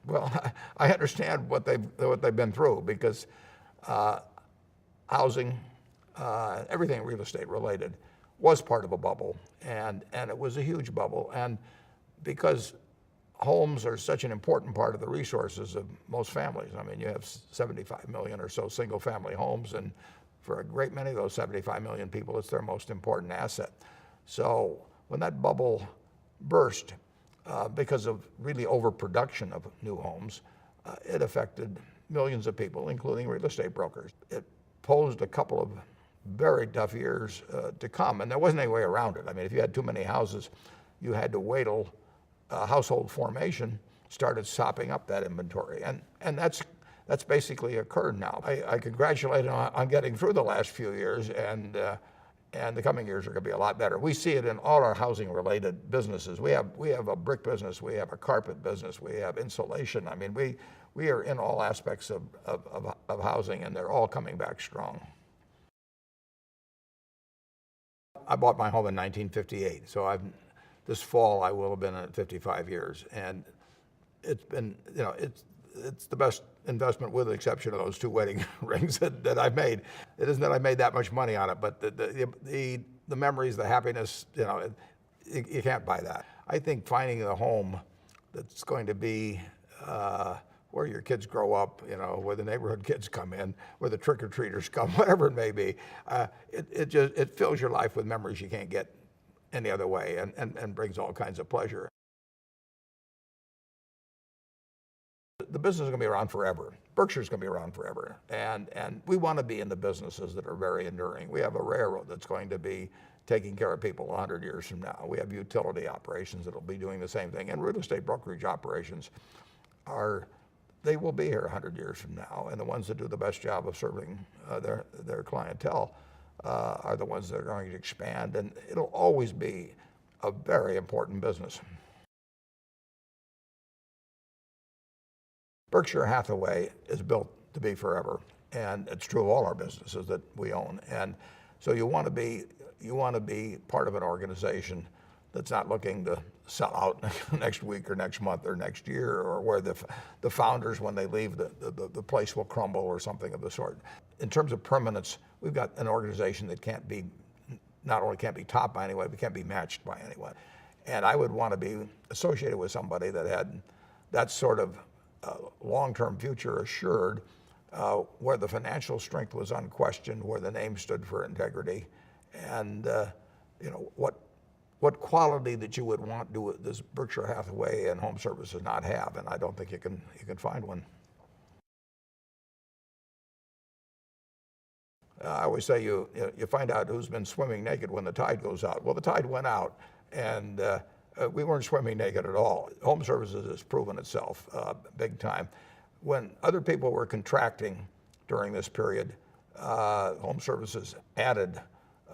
Well, I understand what they've been through because housing, everything real estate related, was part of a bubble, and it was a huge bubble. And because homes are such an important part of the resources of most families. I mean, you have 75 million or so single-family homes, and for a great many of those 75 million people, it's their most important asset. So when that bubble burst, because of really overproduction of new homes, it affected millions of people, including real estate brokers. It posed a couple of very tough years to come, and there wasn't any way around it. I mean, if you had too many houses, you had to wait till household formation started sopping up that inventory, and that's basically occurred now. I congratulate him on getting through the last few years, and the coming years are going to be a lot better. We see it in all our housing-related businesses. We have a brick business, we have a carpet business, we have insulation. I mean, we are in all aspects of housing, and they're all coming back strong. I bought my home in 1958, so this fall I will have been at 55 years, and it's been, it's the best investment with the exception of those 2 wedding rings that I've made. It isn't that I made that much money on it, but the memories, the happiness, you can't buy that. I think finding the home that's going to be where your kids grow up, where the neighborhood kids come in, where the trick-or-treaters come, whatever it may be, it fills your life with memories you can't get any other way, and brings all kinds of pleasure. The business is going to be around forever. Berkshire's going to be around forever, and we want to be in the businesses that are very enduring. We have a railroad that's going to be taking care of people 100 years from now. We have utility operations that'll be doing the same thing, and real estate brokerage operations they will be here 100 years from now, and the ones that do the best job of serving their clientele are the ones that are going to expand, and it'll always be a very important business. Berkshire Hathaway is built to be forever, and it's true of all our businesses that we own. And so you want to be part of an organization that's not looking to sell out next week or next month or next year, or where the founders, when they leave, the place will crumble or something of the sort. In terms of permanence, we've got an organization that not only can't be topped by anyone, but can't be matched by anyone. And I would want to be associated with somebody that had that sort of long-term future assured, where the financial strength was unquestioned, where the name stood for integrity, and what quality that you would want does Berkshire Hathaway and HomeServices not have, and I don't think you can find one. I always say you find out who's been swimming naked when the tide goes out. Well, the tide went out, and we weren't swimming naked at all. HomeServices has proven itself big time. When other people were contracting during this period, HomeServices added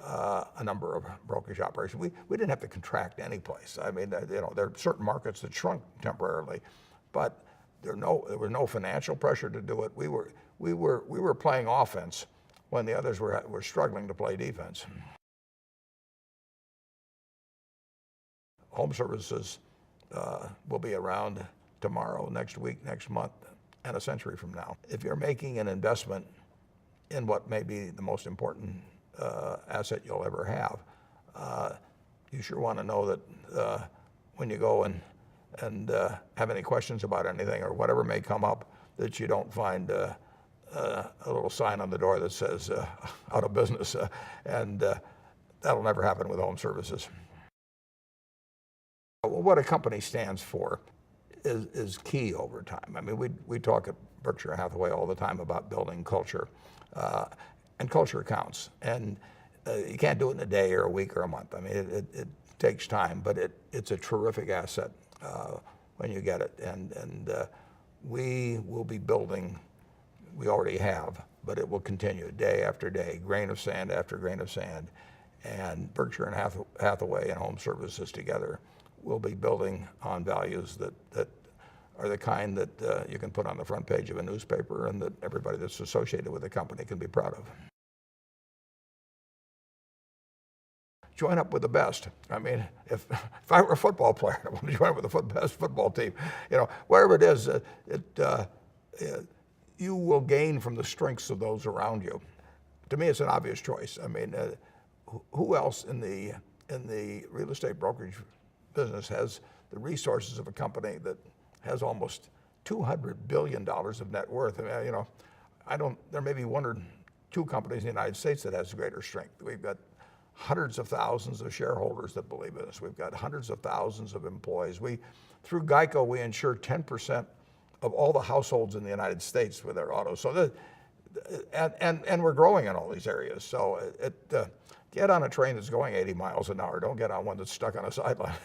a number of brokerage operations. We didn't have to contract any place. I mean, there are certain markets that shrunk temporarily, but there was no financial pressure to do it. We were playing offense when the others were struggling to play defense. HomeServices will be around tomorrow, next week, next month, and a century from now. If you're making an investment in what may be the most important asset you'll ever have, you sure want to know that when you go and have any questions about anything or whatever may come up, that you don't find a little sign on the door that says out of business, and that'll never happen with HomeServices. What a company stands for is key over time. I mean, we talk at Berkshire Hathaway all the time about building culture, and culture counts. And you can't do it in a day or a week or a month. I mean, it takes time, but it's a terrific asset when you get it. And we will be building, we already have, but it will continue day after day, grain of sand after grain of sand. And Berkshire and Hathaway and HomeServices together will be building on values that are the kind that you can put on the front page of a newspaper and that everybody that's associated with the company can be proud of. join up with the best. I mean, if I were a football player, I want to join up with the best football team. You know, wherever it is, you will gain from the strengths of those around you. To me, it's an obvious choice. I mean, who else in the real estate brokerage business has the resources of a company that has almost $200 billion of net worth? I mean, you know, there may be one or two companies in the United States that has greater strength. We've got hundreds of thousands of shareholders that believe in us. We've got hundreds of thousands of employees. Through GEICO, we insure 10% of all the households in the United States with their autos. So and we're growing in all these areas. So get on a train that's going 80 miles an hour. Don't get on one that's stuck on a sideline.